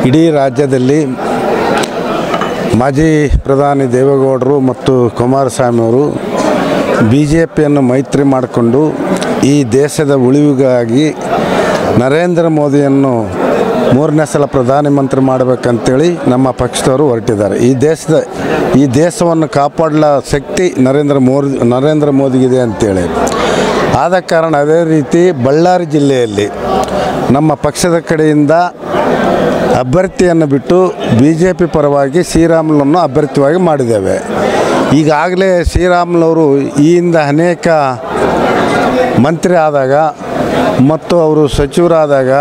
ಇಡೀ ರಾಜ್ಯದಲ್ಲಿ ಮಾಜಿ ಪ್ರಧಾನಿ ದೇವೇಗೌಡರು ಮತ್ತು ಕುಮಾರಸ್ವಾಮಿ ಅವರು BJPಯನ್ನು ಮೈತ್ರಿ ಮಾಡಿಕೊಂಡು ಈ ದೇಶದ ಉಳಿವಿಗಾಗಿ ನರೇಂದ್ರ ಮೋದಿಯನ್ನು 3ನೇ ಸಲ ಪ್ರಧಾನಮಂತ್ರಿ ಮಾಡಬೇಕಂತೇಳಿ ನಮ್ಮ ಪಕ್ಷದವರು ಹೊರಟಿದ್ದಾರೆ. ಈ ದೇಶವನ್ನು ಕಾಪಾಡಲ ಶಕ್ತಿ ನರೇಂದ್ರ ಮೋದಿಗಿದೆ ಅಂತೇಳಿ. ಆದ ಕಾರಣ ಅದೇ ರೀತಿ ಬಳ್ಳಾರಿ ಜಿಲ್ಲೆಯಲ್ಲಿ ನಮ್ಮ ಪಕ್ಷದ ಕಡೆಯಿಂದ ಅಭ್ಯರ್ಥಿಯನ್ನು ಬಿಟ್ಟು BJP ಪರವಾಗಿ ಶ್ರೀರಾಮುಲನ್ನು ಅಭ್ಯರ್ಥಿಯಾಗಿ ಮಾಡಿದ್ದೇವೆ. ಈಗಾಗಲೇ ಶ್ರೀರಾಮುಲವರು ಈ ಹಿಂದೆ ಅನೇಕ ಮಂತ್ರಿ ಆದಾಗ ಮತ್ತು ಅವರು ಸಚಿವರಾದಾಗ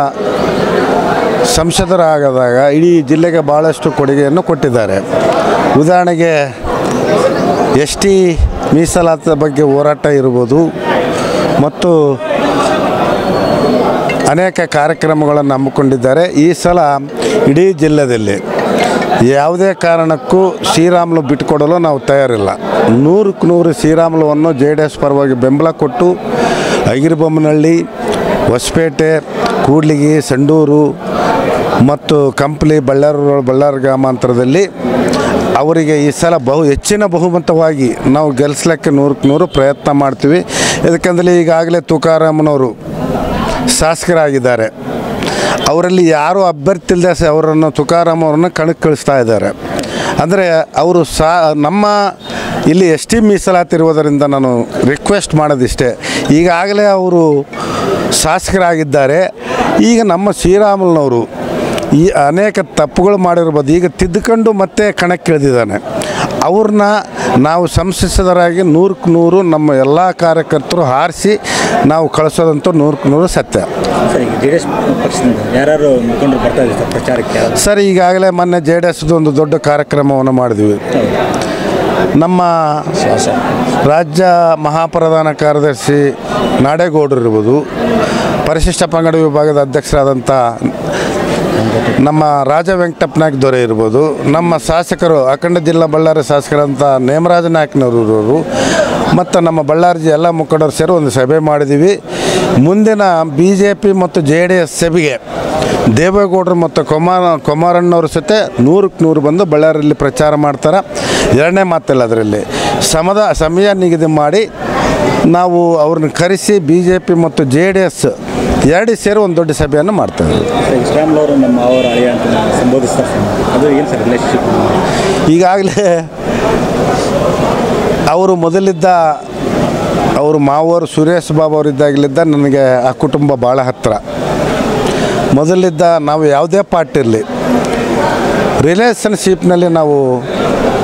ಸಂಸದರಾಗದಾಗ ಇಡೀ ಜಿಲ್ಲೆಗೆ ಭಾಳಷ್ಟು ಕೊಡುಗೆಯನ್ನು ಕೊಟ್ಟಿದ್ದಾರೆ. ಉದಾಹರಣೆಗೆ ST ಮೀಸಲಾತಿ ಬಗ್ಗೆ ಹೋರಾಟ ಇರ್ಬೋದು ಮತ್ತು ಅನೇಕ ಕಾರ್ಯಕ್ರಮಗಳನ್ನು ಹಮ್ಮಿಕೊಂಡಿದ್ದಾರೆ. ಈ ಸಲ ಇಡೀ ಜಿಲ್ಲೆಯಲ್ಲಿ ಯಾವುದೇ ಕಾರಣಕ್ಕೂ ಶ್ರೀರಾಮುಲು ಬಿಟ್ಟುಕೊಡಲು ನಾವು ತಯಾರಿಲ್ಲ. 100ಕ್ಕೆ 100 ಶ್ರೀರಾಮುಲುವನ್ನು JDS ಪರವಾಗಿ ಬೆಂಬಲ ಕೊಟ್ಟು ಐಗಿರಿಬೊಮ್ಮನಹಳ್ಳಿ, ಹೊಸಪೇಟೆ, ಕೂಡ್ಲಿಗಿ, ಸಂಡೂರು ಮತ್ತು ಕಂಪ್ಲಿ, ಬಳ್ಳಾರಿ ಗ್ರಾಮಾಂತರದಲ್ಲಿ ಅವರಿಗೆ ಈ ಸಲ ಹೆಚ್ಚಿನ ಬಹುಮತವಾಗಿ ನಾವು ಗೆಲ್ಲಿಸ್ಲಿಕ್ಕೆ 100ಕ್ಕೆ 100 ಪ್ರಯತ್ನ ಮಾಡ್ತೀವಿ. ಯಾಕಂದರೆ ಈಗಾಗಲೇ ತುಕಾರಾಮನವರು ಶಾಸಕರಾಗಿದ್ದಾರೆ. ಅವರಲ್ಲಿ ಯಾರೂ ಅಭ್ಯರ್ಥಿ ಇಲ್ಲದೆ ಅವರನ್ನು ತುಕಾರಾಮ್ ಅವರನ್ನು ಕಣಕ್ಕೆ ಕಳಿಸ್ತಾ ಇದ್ದಾರೆ. ಅಂದರೆ ಅವರು ನಮ್ಮ ಇಲ್ಲಿ ST ಮೀಸಲಾತಿ ಇರುವುದರಿಂದ ನಾನು ರಿಕ್ವೆಸ್ಟ್ ಮಾಡೋದಿಷ್ಟೇ, ಈಗಾಗಲೇ ಅವರು ಶಾಸಕರಾಗಿದ್ದಾರೆ. ಈಗ ನಮ್ಮ ಶ್ರೀರಾಮುಲುನವರು ಈ ಅನೇಕ ತಪ್ಪುಗಳು ಮಾಡಿರ್ಬೋದು, ಈಗ ತಿದ್ದುಕೊಂಡು ಮತ್ತೆ ಕಣಕ್ಕೆ ಇಳಿದಿದ್ದಾನೆ. ಅವ್ರನ್ನ ನಾವು ಸಂಸದರಾಗಿ 100ಕ್ಕೆ 100 ನಮ್ಮ ಎಲ್ಲ ಕಾರ್ಯಕರ್ತರು ಹಾರಿಸಿ ನಾವು ಕಳಿಸೋದಂತೂ 100ಕ್ಕೆ 100 ಸತ್ಯ. ಸರ್, ಈಗಾಗಲೇ ಮೊನ್ನೆ JDS ಒಂದು ದೊಡ್ಡ ಕಾರ್ಯಕ್ರಮವನ್ನು ಮಾಡಿದ್ವಿ. ನಮ್ಮ ರಾಜ್ಯ ಮಹಾಪ್ರಧಾನ ಕಾರ್ಯದರ್ಶಿ ನಾಡೇಗೌಡರು ಇರ್ಬೋದು, ಪರಿಶಿಷ್ಟ ಪಂಗಡ ವಿಭಾಗದ ಅಧ್ಯಕ್ಷರಾದಂಥ ನಮ್ಮ ರಾಜ ವೆಂಕಟಪ್ಪನಾಯಕ್ ದೊರೆ ಇರ್ಬೋದು, ನಮ್ಮ ಶಾಸಕರು ಅಖಂಡ ಜಿಲ್ಲಾ ಬಳ್ಳಾರಿ ಶಾಸಕರಂಥ ನೇಮರಾಜ ನಾಯಕನವರು ಮತ್ತು ನಮ್ಮ ಬಳ್ಳಾರಿ ಎಲ್ಲ ಮುಖಂಡರು ಸೇರಿ ಒಂದು ಸಭೆ ಮಾಡಿದ್ದೀವಿ. ಮುಂದಿನ BJP ಮತ್ತು JDS ಸಭೆಗೆ ದೇವೇಗೌಡರು ಮತ್ತು ಕುಮಾರಣ್ಣವ್ರ ಜೊತೆ 100ಕ್ಕೆ 100 ಬಂದು ಬಳ್ಳಾರಿಯಲ್ಲಿ ಪ್ರಚಾರ ಮಾಡ್ತಾರೆ. ಎರಡನೇ ಮಾತಿಲ್ಲ, ಅದರಲ್ಲಿ ಸಮಯ ನಿಗದಿ ಮಾಡಿ ನಾವು ಅವ್ರನ್ನ ಕರೆಸಿ BJP ಮತ್ತು JDS ಎರಡು ಸೇರಿ ಒಂದು ದೊಡ್ಡ ಸಭೆಯನ್ನು ಮಾಡ್ತಾರೆ. ಈಗಾಗಲೇ ಅವರು ಮೊದಲಿದ್ದ ಅವರು ಮಾವರು ಸುರೇಶ್ ಬಾಬು ಅವರಿದ್ದಾಗಲಿದ್ದ ನನಗೆ ಆ ಕುಟುಂಬ ಭಾಳ ಹತ್ತಿರ. ಮೊದಲಿದ್ದ ನಾವು ಯಾವುದೇ ಪಾರ್ಟಿ ಇರಲಿ ರಿಲೇಷನ್ಶಿಪ್ನಲ್ಲಿ ನಾವು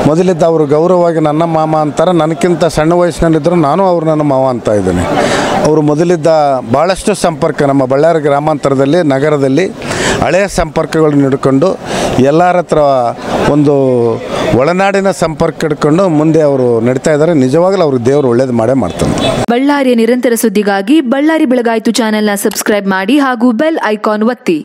ಮೊದಲಿದ್ದ ಅವರು ಗೌರವವಾಗಿ ನನ್ನ ಮಾಮ ಅಂತಾರೆ. ನನಗಿಂತ ಸಣ್ಣ ವಯಸ್ಸಿನಲ್ಲಿದ್ದರೂ ನಾನು ಅವ್ರು ನನ್ನ ಮಾವ ಅಂತ ಇದ್ದೀನಿ. ಅವರು ಮೊದಲಿದ್ದ ಭಾಳಷ್ಟು ಸಂಪರ್ಕ ನಮ್ಮ ಬಳ್ಳಾರಿ ಗ್ರಾಮಾಂತರದಲ್ಲಿ ನಗರದಲ್ಲಿ ಹಳೆಯ ಸಂಪರ್ಕಗಳನ್ನು ಹಿಡ್ಕೊಂಡು ಎಲ್ಲರ ಹತ್ರ ಒಂದು ಒಳನಾಡಿನ ಸಂಪರ್ಕ ಹಿಡ್ಕೊಂಡು ಮುಂದೆ ಅವರು ನಡೀತಾ ಇದ್ದಾರೆ. ನಿಜವಾಗಲೂ ಅವ್ರಿಗೆ ದೇವರು ಒಳ್ಳೇದು ಮಾಡೇ ಮಾಡ್ತಾನೆ. ಬಳ್ಳಾರಿಯ ನಿರಂತರ ಸುದ್ದಿಗಾಗಿ ಬಳ್ಳಾರಿ ಬೆಳಗಾಯಿತು ಚಾನೆಲ್ನ ಸಬ್ಸ್ಕ್ರೈಬ್ ಮಾಡಿ ಹಾಗೂ ಬೆಲ್ ಐಕಾನ್ ಒತ್ತಿ.